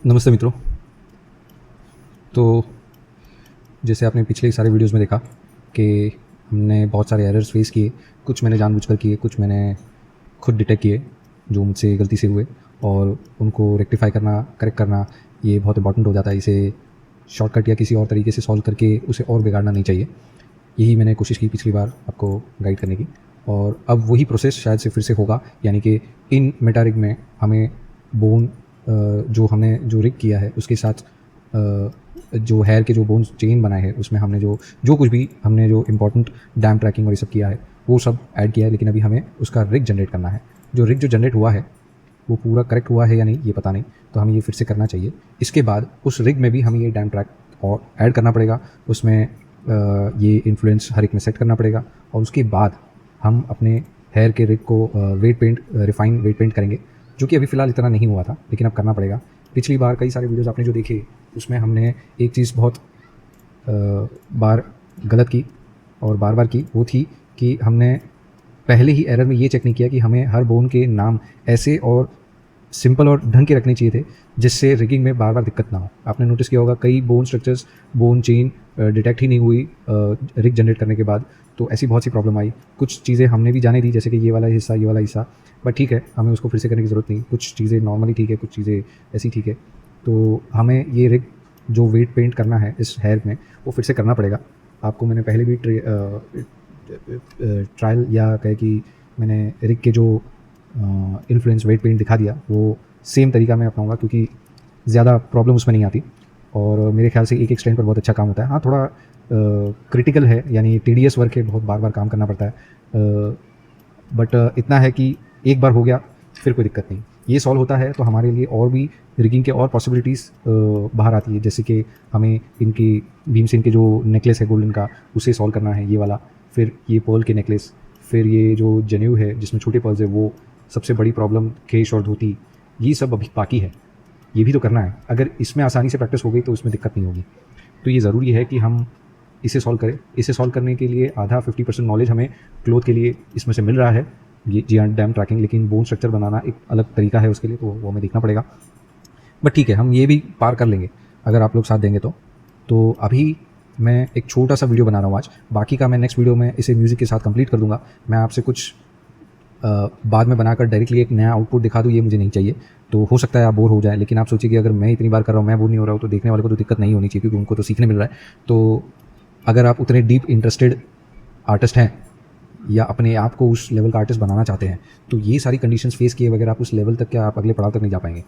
नमस्ते मित्रों। तो जैसे आपने पिछले सारे वीडियोस में देखा कि हमने बहुत सारे एरर्स फेस किए। कुछ मैंने जानबूझकर किए, कुछ मैंने खुद डिटेक्ट किए जो मुझसे गलती से हुए, और उनको रेक्टिफाई करना, करेक्ट करना ये बहुत इंपॉर्टेंट हो जाता है। इसे शॉर्टकट या किसी और तरीके से सॉल्व करके उसे और बिगाड़ना नहीं चाहिए। यही मैंने कोशिश की पिछली बार आपको गाइड करने की, और अब वही प्रोसेस शायद से फिर से होगा। यानी कि इन मेटा रिग में हमें बोन जो हमने जो रिग किया है उसके साथ जो हेयर के जो बोन चेन बनाए हैं उसमें हमने जो जो कुछ भी हमने जो इम्पोर्टेंट डैम ट्रैकिंग और ये सब किया है वो सब ऐड किया है। लेकिन अभी हमें उसका रिग जनरेट करना है। जो रिग जो जनरेट हुआ है वो पूरा करेक्ट हुआ है या नहीं ये पता नहीं, तो हमें ये फिर से करना चाहिए। इसके बाद उस रिग में भी हमें ये डैम ट्रैक और ऐड करना पड़ेगा, उसमें ये इन्फ्लुएंस हर एक में सेट करना पड़ेगा, और उसके बाद हम अपने हेयर के रिग को wet paint, refine wet paint करेंगे, जो कि अभी फ़िलहाल इतना नहीं हुआ था लेकिन अब करना पड़ेगा। पिछली बार कई सारे वीडियोज़ आपने जो देखे उसमें हमने एक चीज़ बहुत बार गलत की और बार बार की, वो थी कि हमने पहले ही एरर में ये चेक नहीं किया कि हमें हर बोन के नाम ऐसे और सिंपल और ढंग के रखने चाहिए थे जिससे रिगिंग में बार बार दिक्कत ना हो। आपने नोटिस किया होगा कई bone structures, bone chain detect ही नहीं हुई रिग जनरेट करने के बाद, तो ऐसी बहुत सी प्रॉब्लम आई। कुछ चीज़ें हमने भी जाने दी, जैसे कि ये वाला हिस्सा, बट ठीक है, हमें उसको फिर से करने की ज़रूरत नहीं। कुछ चीज़ें नॉर्मली ठीक है, कुछ चीज़ें ऐसी ठीक है। तो हमें ये रिग जो वेट पेंट करना है इस हेयर में वो फिर से करना पड़ेगा। आपको मैंने पहले भी ट्रायल या कहे कि मैंने रिग के जो इन्फ्लुएंस वेट पेंट दिखा दिया, वो सेम तरीका मैं अपनाऊंगा क्योंकि ज़्यादा प्रॉब्लम उसमें नहीं आती, और मेरे ख्याल से एक स्टैंड पर बहुत अच्छा काम होता है। हाँ, थोड़ा क्रिटिकल है, यानी टीडियस वर्क है, बहुत बार बार काम करना पड़ता है, बट इतना है कि एक बार हो गया फिर कोई दिक्कत नहीं। ये सॉल्व होता है तो हमारे लिए और भी रिगिंग के और पॉसिबिलिटीज़ बाहर आती है, जैसे कि हमें इनकी भीमसेन के जो नेकलेस है गोल्डन का उसे सॉल्व करना है, ये वाला, फिर ये पर्ल के नेकलेस, फिर ये जो जनेऊ है जिसमें छोटे पर्ल्स है वो, सबसे बड़ी प्रॉब्लम केश और धोती, ये सब अभी बाकी है, ये भी तो करना है। अगर इसमें आसानी से प्रैक्टिस हो गई तो उसमें दिक्कत नहीं होगी। तो ये ज़रूरी है कि हम इसे सॉल्व करें। इसे सॉल्व करने के लिए आधा 50% नॉलेज हमें क्लोथ के लिए इसमें से मिल रहा है, ये जी डैम ट्रैकिंग, लेकिन बोन स्ट्रक्चर बनाना एक अलग तरीका है उसके लिए, तो वो हमें देखना पड़ेगा। बट ठीक है, हम ये भी पार कर लेंगे अगर आप लोग साथ देंगे तो अभी मैं एक छोटा सा वीडियो बना रहा हूँ आज, बाकी का मैं नेक्स्ट वीडियो में इसे म्यूज़िक के साथ कंप्लीट कर दूंगा। मैं आपसे कुछ बाद में बनाकर डायरेक्टली एक नया आउटपुट दिखा दूँ, ये मुझे नहीं चाहिए। तो हो सकता है आप बोर हो जाए, लेकिन आप सोचिए कि अगर मैं इतनी बार कर रहा हूँ मैं बोर नहीं हो रहा हूँ तो देखने वाले को तो दिक्कत नहीं होनी चाहिए, क्योंकि उनको तो सीखने मिल रहा है। तो अगर आप उतने डीप इंटरेस्टेड आर्टिस्ट हैं या अपने आप को उस लेवल का आर्टिस्ट बनाना चाहते हैं, तो ये सारी कंडीशंस फेस किए बगैर आप उस लेवल तक क्या आप अगले पड़ाव तक नहीं जा पाएंगे।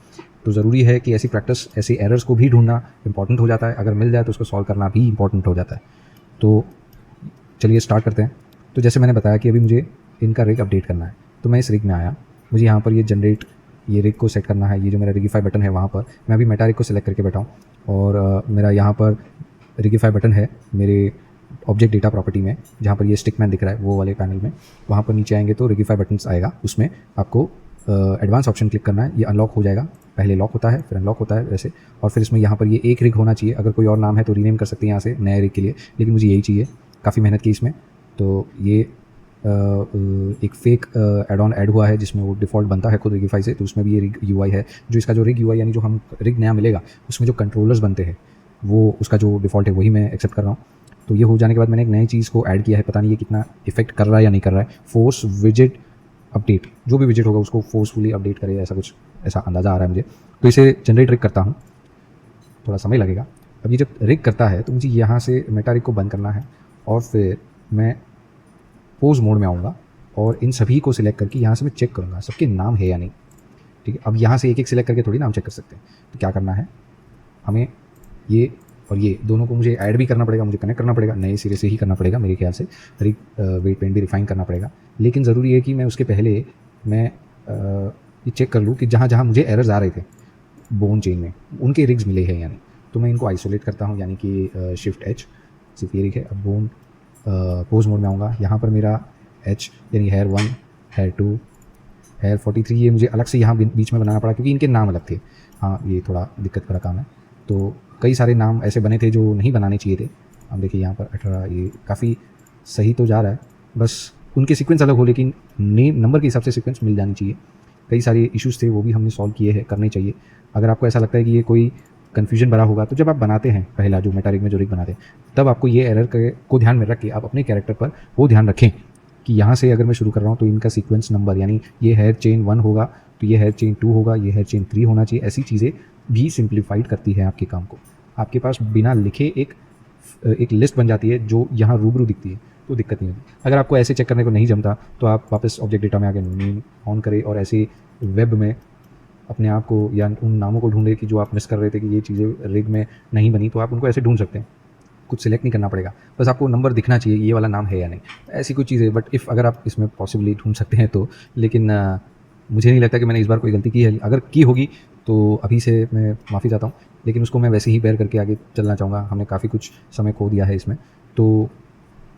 तो ज़रूरी है कि ऐसी प्रैक्टिस, ऐसे एरर्स को भी ढूंढना इंपॉर्टेंट हो जाता है। अगर मिल जाए तो उसको सॉल्व करना भी इंपॉर्टेंट हो जाता है। तो चलिए स्टार्ट करते हैं। तो जैसे मैंने बताया कि अभी मुझे इनका रिग अपडेट करना है, तो मैं इस रिग में आया, मुझे यहाँ पर ये जनरेट, ये रिग को सेट करना है। ये जो मेरा रिगिफाई बटन है वहाँ पर मैं अभी मेटा रिग को सेलेक्ट करके बैठा हूँ, और मेरा यहाँ पर रिगिफाई बटन है मेरे ऑब्जेक्ट डेटा प्रॉपर्टी में, जहाँ पर ये स्टिकमैन दिख रहा है वो वाले पैनल में। वहाँ पर नीचे आएंगे तो रिगिफाई बटन्स आएगा, उसमें आपको एडवांस ऑप्शन क्लिक करना है। ये अनलॉक हो जाएगा, पहले लॉक होता है फिर अनलॉक होता है वैसे, और फिर इसमें यहाँ पर ये एक रिग होना चाहिए। अगर कोई और नाम है तो रीनेम कर सकते हैं यहाँ से नए रिग के लिए, लेकिन मुझे यही चाहिए। काफ़ी मेहनत की इसमें। तो ये एक फेक एड ऑन ऐड हुआ है जिसमें वो डिफ़ॉल्ट बनता है खुद रिगिफाई से, तो उसमें भी ये रिग यूआई है। जो इसका जो रिग यूआई यानी जो हम रिग नया मिलेगा उसमें जो कंट्रोलर्स बनते हैं वो उसका जो डिफ़ॉल्ट है वही मैं एक्सेप्ट कर रहा हूँ। तो ये हो जाने के बाद मैंने एक नई चीज़ को ऐड किया है, पता नहीं ये कितना इफेक्ट कर रहा है या नहीं कर रहा है। फोर्स विजेट अपडेट, जो भी विजेट होगा उसको फोर्सफुली अपडेट करे, ऐसा कुछ, ऐसा अंदाज़ा आ रहा है मुझे। तो इसे जनरेट रिग करता हूँ, थोड़ा समय लगेगा। अब ये जब रिग करता है तो मुझे यहाँ से मेटा रिग को बंद करना है, और फिर मैं पोज मोड में आऊँगा और इन सभी को सिलेक्ट करके यहाँ से मैं चेक करूँगा सबके नाम है या नहीं। ठीक है, अब यहाँ से एक एक सिलेक्ट करके थोड़ी नाम चेक कर सकते हैं। तो क्या करना है, हमें ये और ये दोनों को मुझे ऐड भी करना पड़ेगा, मुझे कनेक्ट करना पड़ेगा, नए सिरे से ही करना पड़ेगा मेरे ख्याल से। रिग वेट पेंट भी रिफाइन करना पड़ेगा, लेकिन ज़रूरी है कि मैं उसके पहले मैं ये चेक कर लूँ कि जहाँ जहाँ मुझे एरर्स आ रहे थे बोन चेन में उनके रिग्स मिले हैं यानी। तो मैं इनको आइसोलेट करता हूँ, यानी कि शिफ्ट एच, सिर्फ ये रिग है। अब बोन पोज मोड में आऊँगा, यहाँ पर मेरा एच यानी हेयर 1, हेयर 2, हेयर 43, ये मुझे अलग से यहाँ बीच में बनाना पड़ा क्योंकि इनके नाम अलग थे। हाँ, ये थोड़ा दिक्कत भरा काम है। तो कई सारे नाम ऐसे बने थे जो नहीं बनाने चाहिए थे। अब देखिए यहाँ पर 18, ये काफ़ी सही तो जा रहा है, बस उनके सीक्वेंस अलग हो, लेकिन नेम नंबर के हिसाब से सीक्वेंस मिल जानी चाहिए। कई सारे इश्यूज़ थे वो भी हमने सॉल्व किए हैं, करने चाहिए। अगर आपको ऐसा लगता है कि ये कोई कन्फ्यूजन भरा होगा, तो जब आप बनाते हैं पहला जो मेटा रिग में जो रिग बनाते हैं, तब आपको ये एरर को ध्यान में रख के आप अपने कैरेक्टर पर वो ध्यान रखें कि यहाँ से अगर मैं शुरू कर रहा हूँ तो इनका सीक्वेंस नंबर, यानी ये हेयर चेन 1 होगा तो ये हेयर चेन 2 होगा, ये हेयर चेन 3 होना चाहिए। ऐसी चीज़ें भी सिंप्लीफाइड करती है आपके काम को। आपके पास बिना लिखे एक लिस्ट बन जाती है जो यहाँ रूबरू दिखती है, तो दिक्कत नहीं होगी। अगर आपको ऐसे चेक करने को नहीं जमता तो आप वापस ऑब्जेक्ट डेटा में आके नेम ऑन करें और ऐसे वेब में अपने आप को या उन नामों को ढूंढे कि जो आप मिस कर रहे थे कि ये चीज़ें रिग में नहीं बनी, तो आप उनको ऐसे ढूंढ सकते हैं। कुछ सिलेक्ट नहीं करना पड़ेगा, बस आपको नंबर दिखना चाहिए ये वाला नाम है या नहीं, ऐसी कुछ चीज़ें। बट इफ़ अगर आप इसमें पॉसिबली ढूंढ सकते हैं तो, लेकिन मुझे नहीं लगता कि मैंने इस बार कोई गलती की है। अगर की होगी तो अभी से मैं माफ़ी चाहता हूँ, लेकिन उसको मैं वैसे ही बेयर करके आगे चलना चाहूँगा। हमने काफ़ी कुछ समय खो दिया है इसमें। तो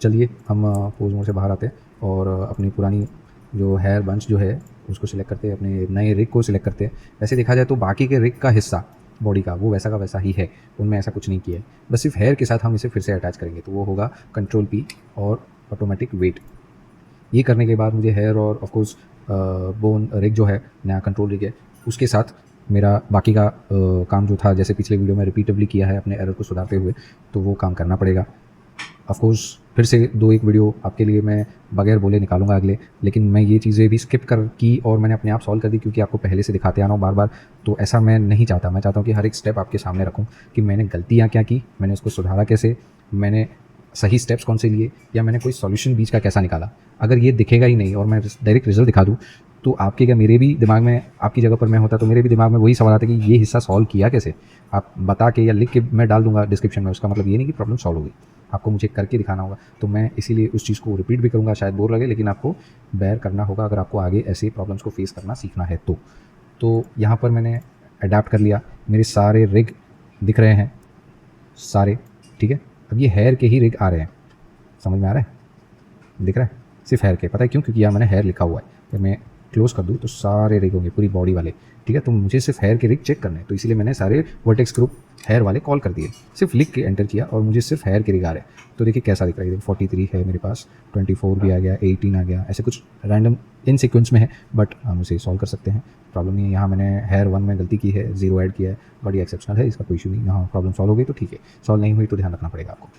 चलिए हम पोज मोड से बाहर आते हैं और अपनी पुरानी जो हेयर बंच जो है उसको सिलेक्ट करते हैं, अपने नए रिग को सिलेक्ट करते हैं। वैसे देखा जाए तो बाकी के रिग का हिस्सा बॉडी का वो वैसा का वैसा ही है, उनमें ऐसा कुछ नहीं किया है। बस सिर्फ हेयर के साथ हम इसे फिर से अटैच करेंगे, तो वो होगा कंट्रोल P और ऑटोमेटिक वेट। ये करने के बाद मुझे हेयर और ऑफ कोर्स बोन रिग जो है, नया कंट्रोल रिग है, उसके साथ मेरा बाकी का काम जो था, जैसे पिछले वीडियो में रिपीटेडली किया है अपने एरर को सुधारते हुए, तो वो काम करना पड़ेगा। ऑफ कोर्स फिर से 2-1 वीडियो आपके लिए मैं बगैर बोले निकालूंगा अगले, लेकिन मैं ये चीज़ें भी स्किप कर की और मैंने अपने आप सॉल्व कर दी, क्योंकि आपको पहले से दिखाते आना हूँ बार बार, तो ऐसा मैं नहीं चाहता। मैं चाहता हूँ कि हर एक स्टेप आपके सामने रखूँ कि मैंने गलतियाँ क्या की, मैंने उसको सुधारा कैसे, मैंने सही स्टेप्स कौन से लिए, या मैंने कोई सॉल्यूशन बीच का कैसा निकाला। अगर ये दिखेगा ही नहीं और मैं डायरेक्ट रिजल्ट दिखा दूँ, तो आपके क्या मेरे भी दिमाग में, आपकी जगह पर मैं होता तो मेरे भी दिमाग में वही सवाल आता कि ये हिस्सा सॉल्व किया कैसे। आप बता के या लिख के मैं डाल दूंगा डिस्क्रिप्शन में, उसका मतलब ये नहीं कि प्रॉब्लम सॉल्व होगी, आपको मुझे करके दिखाना होगा। तो मैं इसीलिए उस चीज़ को रिपीट भी करूँगा, शायद बोर लगे, लेकिन आपको बेयर करना होगा अगर आपको आगे ऐसे प्रॉब्लम्स को फेस करना सीखना है तो यहाँ पर मैंने अडेप्ट कर लिया। मेरे सारे रिग दिख रहे हैं सारे, ठीक है। अब ये हेयर के ही रिग आ रहे हैं, समझ में आ रहा है, दिख रहा है सिर्फ हेयर के। पता है क्यों? क्योंकि यहाँ मैंने हेयर लिखा हुआ है। जब मैं क्लोज कर दूँ तो सारे रिग होंगे पूरी बॉडी वाले, ठीक है। तो मुझे सिर्फ हेयर के रिग चेक करने हैं, तो इसीलिए मैंने सारे वर्टेक्स ग्रुप हेयर वाले कॉल कर दिए, सिर्फ लिख के एंटर किया और मुझे सिर्फ हेयर के रिग आ रहे हैं। तो देखिए कैसा दिख रहा है। देखिए 43 है मेरे पास, 24 भी आ गया, 18 आ गया, ऐसे कुछ रैंडम इन सीक्वेंस में है, बट हम उसे सॉल्व कर सकते हैं, प्रॉब्लम नहीं है। यहाँ मैंने हेयर 1 में गलती की है, 0 ऐड किया है, बट ये एक्सेप्शनल है, इसका कोई इशू नहीं। यहाँ प्रॉब्लम सॉल्व हो गई तो ठीक है, सॉल्व नहीं हुई तो ध्यान रखना पड़ेगा आपको।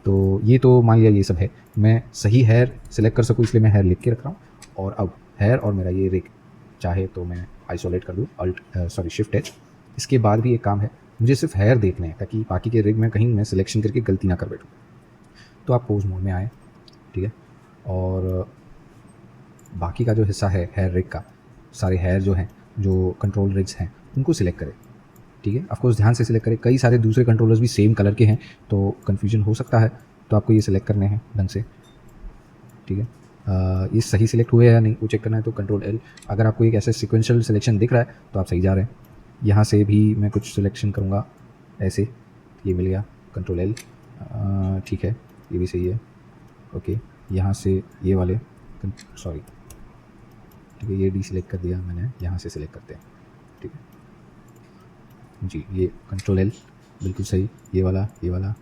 तो ये तो मान लिया ये सब है, मैं सही हेयर सिलेक्ट कर सकूँ इसलिए मैं हेयर लिख के रख रहा हूँ। और अब हेयर और मेरा ये रिग चाहे तो मैं आइसोलेट कर दूँ, शिफ्ट H। इसके बाद भी एक काम है, मुझे सिर्फ हेयर देखने हैं ताकि बाकी के रिग में कहीं मैं सिलेक्शन करके गलती ना कर बैठूँ। तो आप पोज मोड में आए, ठीक है, और बाकी का जो हिस्सा है हेयर रिग का, सारे हेयर जो हैं, जो कंट्रोल रिग्स हैं, उनको सिलेक्ट करें, ठीक है। ऑफकोर्स ध्यान से सिलेक्ट करें, कई सारे दूसरे कंट्रोलर्स भी सेम कलर के हैं तो कन्फ्यूजन हो सकता है, तो आपको ये सिलेक्ट करने हैं ढंग से, ठीक है। ये सही सिलेक्ट हुए या नहीं वो चेक करना है, तो कंट्रोल L। अगर आपको एक ऐसा सिक्वेंशियल सिलेक्शन दिख रहा है तो आप सही जा रहे हैं। यहाँ से भी मैं कुछ सिलेक्शन करूँगा ऐसे, ये मिल गया, कंट्रोल L, ठीक है, ये भी सही है, ओके। यहाँ से ये वाले, सॉरी, ठीक है, ये डी सिलेक्ट कर दिया मैंने, यहाँ से सिलेक्ट करते हैं, ठीक है जी, ये कंट्रोल L बिल्कुल सही, ये वाला, ये वाला।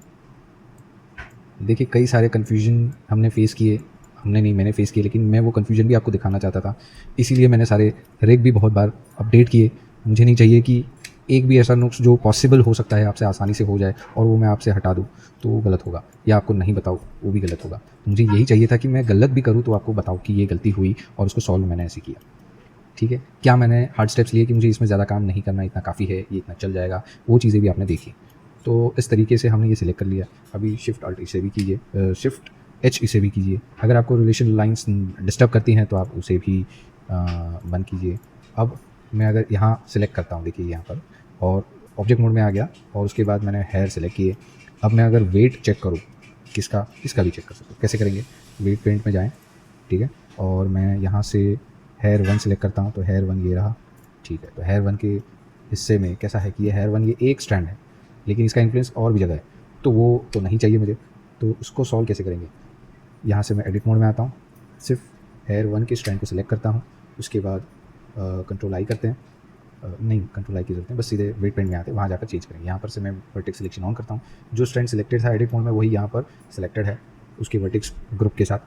देखिए कई सारे कन्फ्यूजन हमने फेस किए, हमने नहीं, मैंने फेस किए, लेकिन मैं वो कन्फ्यूजन भी आपको दिखाना चाहता था, इसीलिए मैंने सारे रिग भी बहुत बार अपडेट किए। मुझे नहीं चाहिए कि एक भी ऐसा नुक्स जो पॉसिबल हो सकता है आपसे आसानी से हो जाए और वो मैं आपसे हटा दूँ तो वो गलत होगा, या आपको नहीं बताऊँ वो भी गलत होगा। मुझे यही चाहिए था कि मैं गलत भी करूँ तो आपको बताऊँ कि ये गलती हुई और उसको सॉल्व मैंने ऐसे किया, ठीक है। क्या मैंने हार्ड स्टेप्स लिए कि मुझे इसमें ज़्यादा काम नहीं करना, इतना काफ़ी है, ये इतना चल जाएगा, वो चीज़ें भी आपने देखी। तो इस तरीके से हमने ये सिलेक्ट कर लिया। अभी शिफ्ट अल्ट इसे भी कीजिए, शिफ्ट H इसे भी कीजिए। अगर आपको रिलेशन लाइंस डिस्टर्ब करती हैं तो आप उसे भी बंद कीजिए। अब मैं अगर यहाँ सिलेक्ट करता हूँ, देखिए यहाँ पर, और ऑब्जेक्ट मोड में आ गया और उसके बाद मैंने हेयर सेलेक्ट किए। अब मैं अगर वेट चेक करूँ किसका, इसका भी चेक कर सकते हो। कैसे करेंगे? वेट पेंट में जाएँ, ठीक है, और मैं यहाँ से हेयर 1 सेलेक्ट करता हूँ, तो हेयर 1 ये रहा, ठीक है। तो हेयर 1 के हिस्से में कैसा है कि ये हेयर 1 ये एक स्ट्रैंड है, लेकिन इसका इन्फ्लुएंस और भी जगह है, तो वो तो नहीं चाहिए मुझे। तो उसको सॉल्व कैसे करेंगे? यहाँ से मैं एडिट मोड में आता हूँ, सिर्फ हेयर 1 के स्ट्रैंड को सिलेक्ट करता हूँ, उसके बाद कंट्रोल I करते हैं, नहीं कंट्रोल I की जरूरत है, बस सीधे वेट पेंट में आते हैं, वहाँ जाकर चेंज करेंगे। यहाँ पर से मैं वर्टेक्स सिलेक्शन ऑन करता हूँ, जो स्ट्रैंड सिलेक्टेड था एडिट मोड में वही यहाँ पर सिलेक्टेड है उसके वर्टेक्स ग्रुप के साथ,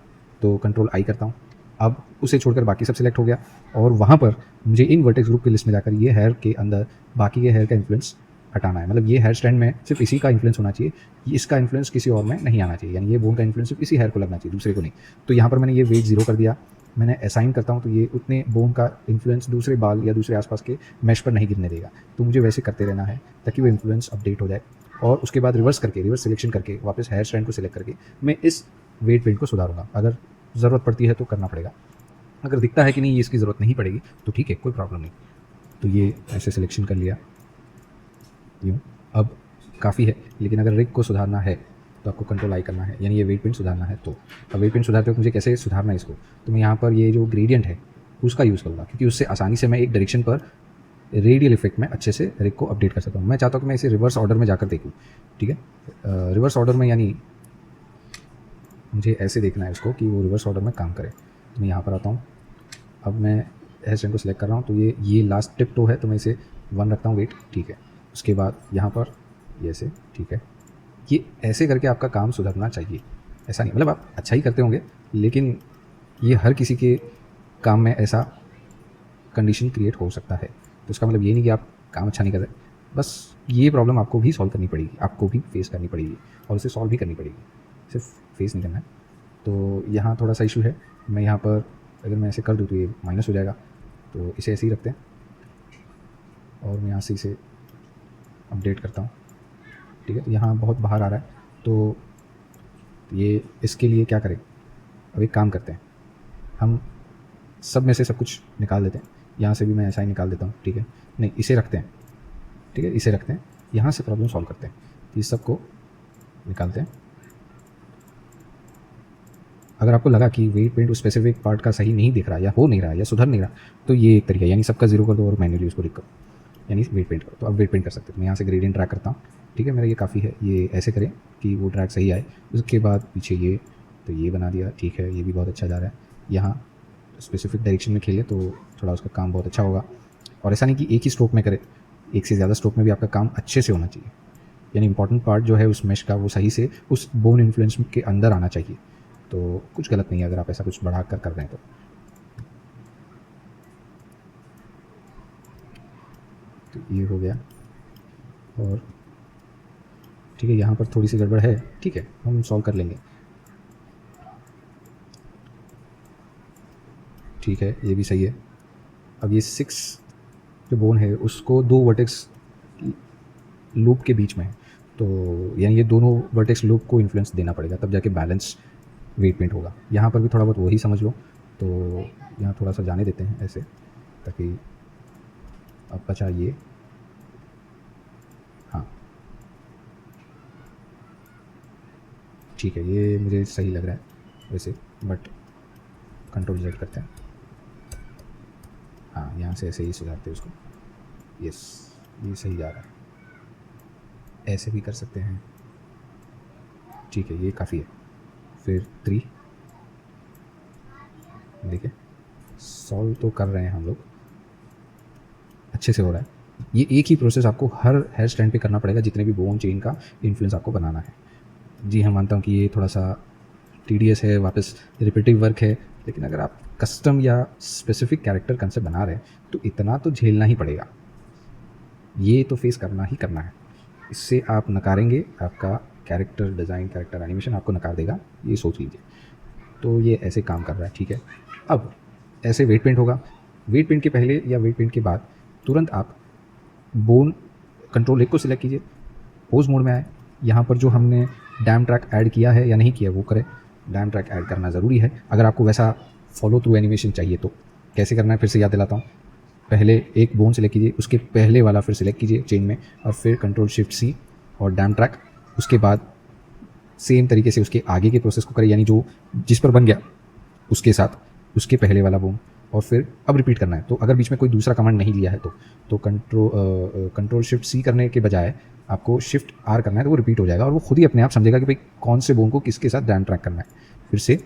तो कंट्रोल I करता हूँ। अब उसे छोड़कर बाकी सब सिलेक्ट हो गया और वहाँ पर मुझे इन वर्टेक्स ग्रुप की लिस्ट में जाकर ये हेयर के अंदर बाकी के हेयर का इन्फ्लुएंस हटाना है। मतलब ये हेयर स्ट्रैंड में सिर्फ इसी का इन्फ्लुएंस होना चाहिए, इसका इन्फ्लुएंस किसी और में नहीं आना चाहिए, यानी ये बोन का इन्फ्लुएंस सिर्फ इसी हेयर को लगना चाहिए, दूसरे को नहीं। तो यहाँ पर मैंने ये वेट 0 कर दिया, मैंने असाइन करता हूँ तो ये उतने बोन का इन्फ्लुएंस दूसरे बाल या दूसरे आसपास के मैश पर नहीं गिरने देगा। तो मुझे वैसे करते रहना है ताकि वो इन्फ्लुएंस अपडेट हो जाए और उसके बाद रिवर्स सिलेक्शन करके वापस हेयर स्ट्रैंड को सिलेक्ट करके मैं इस वेट पेंट को सुधारूंगा। अगर ज़रूरत पड़ती है तो करना पड़ेगा, अगर दिखता है कि नहीं ये इसकी ज़रूरत नहीं पड़ेगी तो ठीक है, कोई प्रॉब्लम नहीं। तो ये ऐसे सिलेक्शन कर लिया यूँ, अब काफ़ी है। लेकिन अगर रिग को सुधारना है तो आपको कंट्रोल आई करना है, यानी ये वेट पेंट सुधारना है। तो अब वेट पेंट सुधारते वक्त मुझे कैसे सुधारना है इसको, तो मैं यहाँ पर ये जो ग्रेडियंट है उसका यूज़ करूँगा, क्योंकि उससे आसानी से मैं एक डायरेक्शन पर रेडियल इफेक्ट में अच्छे से रिग को अपडेट कर सकता हूँ। मैं चाहता हूँ कि मैं इसे रिवर्स ऑर्डर में जाकर देखूँ, ठीक है। रिवर्स ऑर्डर में यानी मुझे ऐसे देखना है उसको कि वो रिवर्स ऑर्डर में काम करे। तो मैं यहाँ पर आता हूँ, अब मैं हेयर स्ट्रैंड को सिलेक्ट कर रहा हूँ, तो ये लास्ट टिप टो है तो मैं इसे 1 रखता हूँ वेट, ठीक है। उसके बाद यहाँ पर ये ऐसे, ठीक है। ये ऐसे करके आपका काम सुधरना चाहिए, ऐसा नहीं मतलब आप अच्छा ही करते होंगे, लेकिन ये हर किसी के काम में ऐसा कंडीशन क्रिएट हो सकता है। तो इसका मतलब ये नहीं कि आप काम अच्छा नहीं कर रहे, बस ये प्रॉब्लम आपको भी सॉल्व करनी पड़ेगी, आपको भी फेस करनी पड़ेगी और उसे सॉल्व भी करनी पड़ेगी, सिर्फ फेस नहीं करना है। तो यहाँ थोड़ा सा इशू है, मैं यहाँ पर अगर मैं ऐसे कर दूँ तो ये माइनस हो जाएगा, तो इसे ऐसे ही रखते हैं और मैं यहाँ से इसे अपडेट करता हूँ, ठीक है। तो यहाँ बहुत बाहर आ रहा है, तो ये इसके लिए क्या करें, अब एक काम करते हैं, हम सब में से सब कुछ निकाल देते हैं। यहाँ से भी मैं ऐसा ही निकाल देता हूँ, ठीक है। नहीं, इसे रखते हैं, ठीक है, इसे रखते हैं, यहाँ से प्रॉब्लम सॉल्व करते हैं। इस सब को निकालते हैं। अगर आपको लगा कि वेट पेंट उस स्पेसिफिक पार्ट का सही नहीं दिख रहा या हो नहीं रहा या सुधर नहीं रहा, तो ये एक तरीका है, यानी सबका 0 कर दो और मैन्युअली उसको लिख करो, यानी वेट पेंट करो। तो अब वेट पेंट कर सकते हो। मैं यहाँ से ग्रेडियंट ड्रैग करता हूँ, ठीक है, मेरा ये काफ़ी है, ये ऐसे करें कि वो ड्रैग सही आए। उसके बाद पीछे ये, तो ये बना दिया, ठीक है, ये भी बहुत अच्छा जा रहा है। यहाँ स्पेसिफिक डायरेक्शन में खेले तो थोड़ा उसका काम बहुत अच्छा होगा। और ऐसा नहीं कि एक ही स्ट्रोक में करे, एक से ज़्यादा स्ट्रोक में भी आपका काम अच्छे से होना चाहिए, यानी इंपॉर्टेंट पार्ट जो है उस मेश का वो सही से उस बोन इन्फ्लुएंस के अंदर आना चाहिए। तो कुछ गलत नहीं है अगर आप ऐसा कुछ बढ़ा कर रहे हैं तो ये हो गया। और ठीक है, यहाँ पर थोड़ी सी गड़बड़ है, ठीक है, हम सॉल्व कर लेंगे, ठीक है, ये भी सही है। अब ये 6 जो बोन है उसको 2 वर्टेक्स लूप के बीच में है, तो यानी ये दोनों वर्टेक्स लूप को इन्फ्लुएंस देना पड़ेगा, तब जाके बैलेंस वेट पेंट होगा। यहाँ पर भी थोड़ा बहुत वही समझ लो, तो यहाँ थोड़ा सा जाने देते हैं ऐसे, ताकि अब बचा ये, हाँ ठीक है, ये मुझे सही लग रहा है वैसे, बट कंट्रोल Z करते हैं, हाँ यहाँ से ऐसे ही सुधारते हैं उसको, यस ये सही जा रहा है। ऐसे भी कर सकते हैं, ठीक है, ये काफ़ी है। फिर 3, देखिए सॉल्व तो कर रहे हैं हम लोग, अच्छे से हो रहा है। ये एक ही प्रोसेस आपको हर हेयर स्टैंड पे करना पड़ेगा जितने भी बोन चेन का इन्फ्लुएंस आपको बनाना है। जी हाँ, मानता हूँ कि ये थोड़ा सा टीडियस है, वापस रिपीटिव वर्क है, लेकिन अगर आप कस्टम या स्पेसिफिक कैरेक्टर कंसेप्ट बना रहे हैं तो इतना तो झेलना ही पड़ेगा, ये तो फेस करना ही करना है। इससे आप नकारेंगे, आपका कैरेक्टर डिज़ाइन, कैरेक्टर एनिमेशन आपको नकार देगा, ये सोच लीजिए। तो ये ऐसे काम कर रहा है, ठीक है। अब ऐसे वेट पेंट होगा, वेट पेंट के पहले या वेट पेंट के बाद तुरंत आप बोन कंट्रोल 1 को सिलेक्ट कीजिए, पोज मोड में आए, यहाँ पर जो हमने डैम ट्रैक ऐड किया है या नहीं किया वो करें। डैम ट्रैक ऐड करना ज़रूरी है अगर आपको वैसा फॉलो थ्रू एनिमेशन चाहिए तो। कैसे करना है फिर से याद दिलाता हूँ, पहले एक बोन सिलेक्ट कीजिए, उसके पहले वाला फिर सिलेक्ट कीजिए चेन में, और फिर कंट्रोल शिफ्ट C और डैम ट्रैक। उसके बाद सेम तरीके से उसके आगे के प्रोसेस को करें, यानी जो जिस पर बन गया उसके साथ उसके पहले वाला बोन, और फिर अब रिपीट करना है। तो अगर बीच में कोई दूसरा कमांड नहीं लिया है तो कंट्रोल शिफ्ट C करने के बजाय आपको शिफ्ट R करना है, तो वो रिपीट हो जाएगा और वो खुद ही अपने आप समझेगा कि भाई कौन से बोन को किसके साथ डैम ट्रैक करना है। फिर से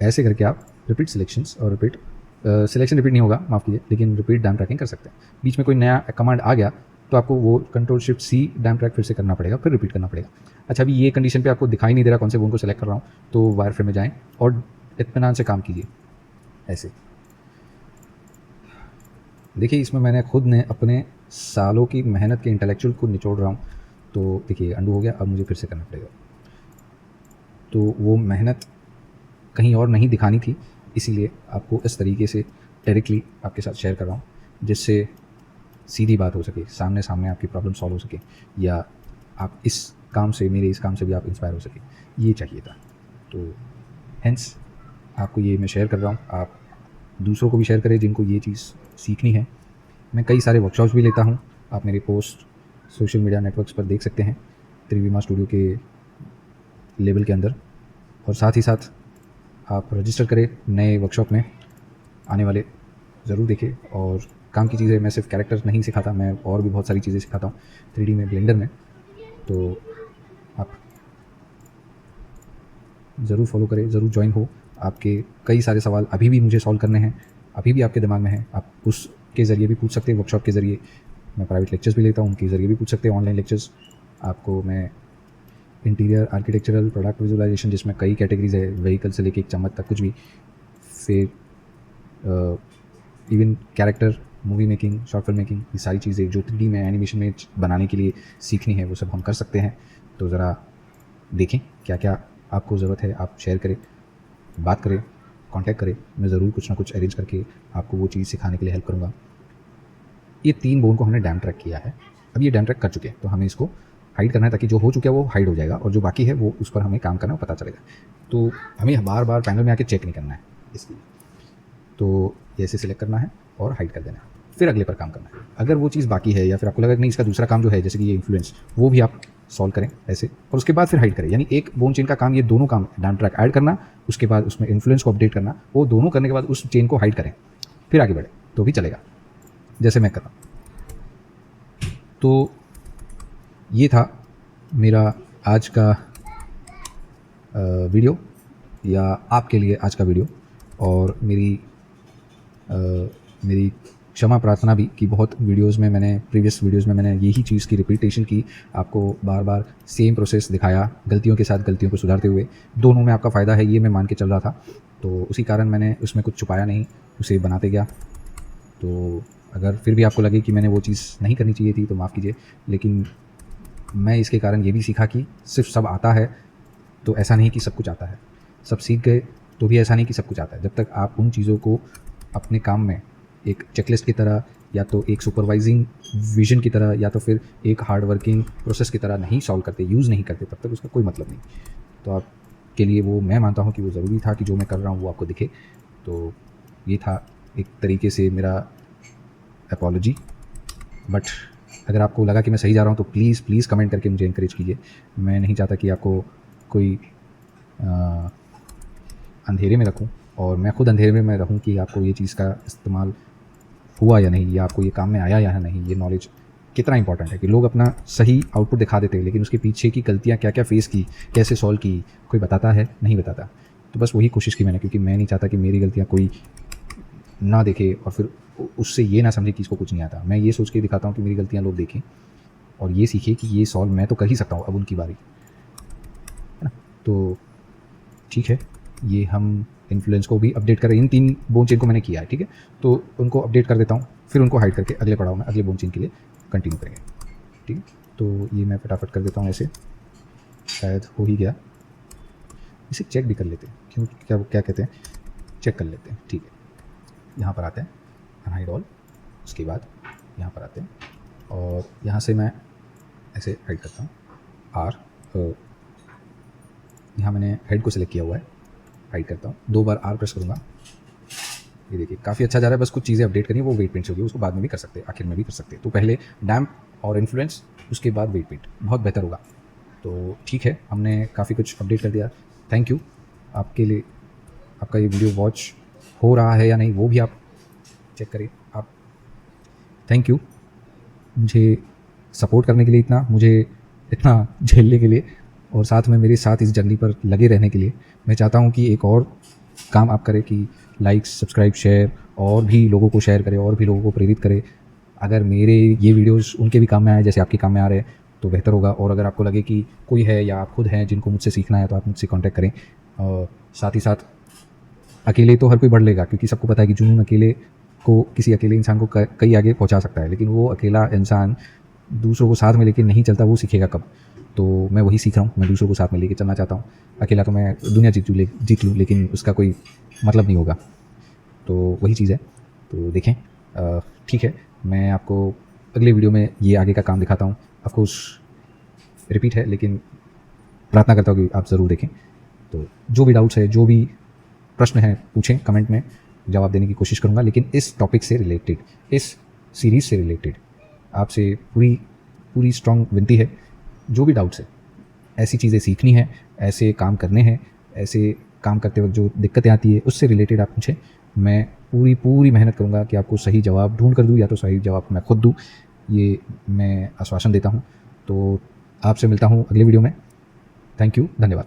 ऐसे करके आप रिपीट सिलेक्शंस और रिपीट सिलेक्शन रिपीट नहीं होगा, माफ़ कीजिए, लेकिन रिपीट डैम ट्रैकिंग कर सकते हैं। बीच में कोई नया कमांड आ गया तो आपको वो control shift C dam track फिर से करना पड़ेगा, फिर रिपीट करना पड़ेगा। अच्छा, अभी ये कंडीशन पे आपको दिखाई नहीं दे रहा कौन से बोन को सेलेक्ट कर रहा हूँ, तो वायर फ्रेम में जाएँ और इत्मीनान से काम कीजिए ऐसे। देखिए इसमें मैंने खुद ने अपने सालों की मेहनत के इंटेलेक्चुअल को निचोड़ रहा हूँ। तो देखिए अंडू हो गया, अब मुझे फिर से करना पड़ेगा। तो वो मेहनत कहीं और नहीं दिखानी थी, इसीलिए आपको इस तरीके से डायरेक्टली आपके साथ शेयर कर रहा हूँ, जिससे सीधी बात हो सके, सामने सामने आपकी प्रॉब्लम सॉल्व हो सके, या आप इस काम से, मेरे इस काम से भी आप इंस्पायर हो सके, ये चाहिए था। तो हेंस आपको ये मैं शेयर कर रहा हूँ, आप दूसरों को भी शेयर करें जिनको ये चीज़ सीखनी है। मैं कई सारे वर्कशॉप्स भी लेता हूँ, आप मेरे पोस्ट सोशल मीडिया नेटवर्क्स पर देख सकते हैं, त्रिविमा स्टूडियो के लेबल के अंदर। और साथ ही साथ आप रजिस्टर करें नए वर्कशॉप में आने वाले, ज़रूर देखें। और काम की चीज़ें मैं सिर्फ कैरेक्टर नहीं सिखाता, मैं और भी बहुत सारी चीज़ें सिखाता हूँ 3D में, ब्लेंडर में। तो आप ज़रूर फॉलो करें, ज़रूर ज्वाइन हो। आपके कई सारे सवाल अभी भी मुझे सॉल्व करने हैं, अभी भी आपके दिमाग में है, आप उसके ज़रिए भी पूछ सकते हैं। वर्कशॉप के ज़रिए मैं प्राइवेट लेक्चर्स भी लेता हूँ, उनके ज़रिए भी पूछ सकते हैं, ऑनलाइन लेक्चर्स। आपको मैं इंटीरियर आर्किटेक्चरल, प्रोडक्ट विजुअलाइजेशन, जिसमें कई कैटेगरीज है, व्हीकल से लेके एक चम्मच तक कुछ भी, फिर even character, movie making, short film making, ये सारी चीज़ें जो 3D में एनिमेशन में बनाने के लिए सीखनी है, वो सब हम कर सकते हैं। तो ज़रा देखें क्या क्या आपको ज़रूरत है, आप शेयर करें, बात करें, कांटेक्ट करें, मैं ज़रूर कुछ ना कुछ अरेंज करके आपको वो चीज़ सिखाने के लिए हेल्प करूँगा। ये 3 बोन को हमने डैम ट्रैक किया है, अब ये डैम ट्रैक कर चुके हैं, तो हमें इसको हाइड करना है, ताकि जो हो चुका है वो हाइड हो जाएगा, और जो बाकी है वो उस पर हमें काम करना पता चलेगा। तो हमें बार बार पैनल में आके चेक नहीं करना है इसलिए। तो ऐसे सिलेक्ट करना है और हाइड कर देना है, फिर अगले पर काम करना है। अगर वो चीज़ बाकी है, या फिर आपको लगा कि नहीं इसका दूसरा काम जो है, जैसे कि ये इन्फ्लुएंस, वो भी आप सॉल्व करें ऐसे, और उसके बाद फिर हाइड करें। यानी एक बोन चेन का काम, ये दोनों काम, डैम ट्रैक ऐड करना, उसके बाद उसमें इन्फ्लुएंस को अपडेट करना, वो दोनों करने के बाद उस चेन को हाइड करें, फिर आगे बढ़े तो भी चलेगा, जैसे मैं कर रहा हूँ। तो ये था मेरा आज का वीडियो, या आपके लिए आज का वीडियो। और मेरी क्षमा प्रार्थना भी कि बहुत वीडियोस में मैंने, प्रीवियस वीडियोस में मैंने यही चीज़ की रिपीटेशन की, आपको बार बार सेम प्रोसेस दिखाया, गलतियों के साथ गलतियों को सुधारते हुए। दोनों में आपका फ़ायदा है ये मैं मान के चल रहा था, तो उसी कारण मैंने उसमें कुछ छुपाया नहीं, उसे बनाते गया। तो अगर फिर भी आपको लगे कि मैंने वो चीज़ नहीं करनी चाहिए थी तो माफ़ कीजिए, लेकिन मैं इसके कारण ये भी सीखा कि सिर्फ सब आता है तो ऐसा नहीं कि सब कुछ आता है, सब सीख गए तो भी ऐसा नहीं कि सब कुछ आता है। जब तक आप उन चीज़ों को अपने काम में एक चेकलिस्ट की तरह, या तो एक सुपरवाइजिंग विजन की तरह, या तो फिर एक हार्ड वर्किंग प्रोसेस की तरह नहीं सॉल्व करते, यूज़ नहीं करते, तब तक उसका कोई मतलब नहीं। तो आपके लिए वो, मैं मानता हूँ कि वो ज़रूरी था कि जो मैं कर रहा हूँ वो आपको दिखे। तो ये था एक तरीके से मेरा अपॉलॉजी। बट अगर आपको लगा कि मैं सही जा रहा हूँ तो प्लीज़ कमेंट करके मुझे इनकरेज कीजिए। मैं नहीं चाहता कि आपको कोई अंधेरे में रखूँ, और मैं खुद अंधेरे में रहूँ कि आपको ये चीज़ का इस्तेमाल हुआ या नहीं, या आपको ये काम में आया या नहीं। ये नॉलेज कितना इंपॉर्टेंट है कि लोग अपना सही आउटपुट दिखा देते हैं, लेकिन उसके पीछे की गलतियाँ क्या क्या फेस की, कैसे सॉल्व की, कोई बताता है? नहीं बताता। तो बस वही कोशिश की मैंने, क्योंकि मैं नहीं चाहता कि मेरी गलतियाँ कोई ना देखे और फिर उससे ये ना समझे कि इसको कुछ नहीं आता। मैं ये सोच के दिखाता हूँ कि मेरी गलतियाँ लोग देखें और ये सीखें कि ये सॉल्व मैं तो कर ही सकता हूँ, अब उनकी बारी है ना। तो ठीक है, ये हम इन्फ्लुएंस को भी अपडेट करें। इन 3 बोन चेन को मैंने किया है, ठीक है, तो उनको अपडेट कर देता हूँ, फिर उनको हाइड करके अगले पड़ाव में अगले बोन चेन के लिए कंटिन्यू करेंगे, ठीक है। तो ये मैं फटाफट कर देता हूँ, ऐसे शायद हो ही गया। इसे चेक भी कर लेते हैं, क्यों, क्या कहते हैं, चेक कर लेते हैं, ठीक है। यहाँ पर आते हैं अनहाइड ऑल, उसके बाद यहाँ पर आते हैं और यहाँ से मैं ऐसे हाइड करता हूँ आर, यहाँ मैंने हेड को सिलेक्ट किया हुआ है, हाइड करता हूँ, 2 बार आर प्रेस करूँगा। ये देखिए काफ़ी अच्छा जा रहा है। बस कुछ चीज़ें अपडेट करनी है, वो वेट पेंट से होगी, उसको बाद में भी कर सकते हैं, आखिर में भी कर सकते हैं। तो पहले डैम्प और इन्फ्लुएंस, उसके बाद वेट पेंट, बहुत बेहतर होगा। तो ठीक है, हमने काफ़ी कुछ अपडेट कर दिया। Thank you. आपके लिए आपका ये वीडियो वॉच हो रहा है या नहीं वो भी आप चेक करिए आप। थैंक यू मुझे सपोर्ट करने के लिए, मुझे इतना झेलने के लिए, और साथ में मेरे साथ इस जर्नी पर लगे रहने के लिए। मैं चाहता हूँ कि एक और काम आप करें कि लाइक, सब्सक्राइब, शेयर, और भी लोगों को शेयर करें, और भी लोगों को प्रेरित करें। अगर मेरे ये वीडियोस उनके भी काम में आए जैसे आपके काम में आ रहे हैं तो बेहतर होगा। और अगर आपको लगे कि कोई है या आप खुद हैं जिनको मुझसे सीखना है तो आप मुझसे कांटेक्ट करें। और साथ ही साथ अकेले तो हर कोई बढ़ लेगा, क्योंकि सबको पता है कि जुनून अकेले को, किसी अकेले इंसान को कई आगे पहुंचा सकता है, लेकिन वो अकेला इंसान दूसरों को साथ में लेके नहीं चलता, वो सीखेगा कब। तो मैं वही सीख रहा हूँ, मैं दूसरों को साथ में लेके चलना चाहता हूँ। अकेला तो मैं दुनिया जीत लूँ, लेकिन उसका कोई मतलब नहीं होगा। तो वही चीज़ है। तो देखें, ठीक है, मैं आपको अगले वीडियो में ये आगे का काम दिखाता हूँ। ऑफकोर्स रिपीट है, लेकिन प्रार्थना करता हूँ कि आप ज़रूर देखें। तो जो भी डाउट्स है, जो भी प्रश्न है, पूछें कमेंट में, जवाब देने की कोशिश करूँगा। लेकिन इस टॉपिक से रिलेटेड, इस सीरीज़ से रिलेटेड आपसे पूरी स्ट्रॉन्ग विनती है, जो भी डाउट्स है, ऐसी चीज़ें सीखनी है, ऐसे काम करने हैं, ऐसे काम करते वक्त जो दिक्कतें आती है उससे रिलेटेड आप पूछें। मैं पूरी मेहनत करूँगा कि आपको सही जवाब ढूंढ कर दूँ, या तो सही जवाब मैं खुद दूँ, ये मैं आश्वासन देता हूँ। तो आपसे मिलता हूँ अगले वीडियो में। थैंक यू, धन्यवाद।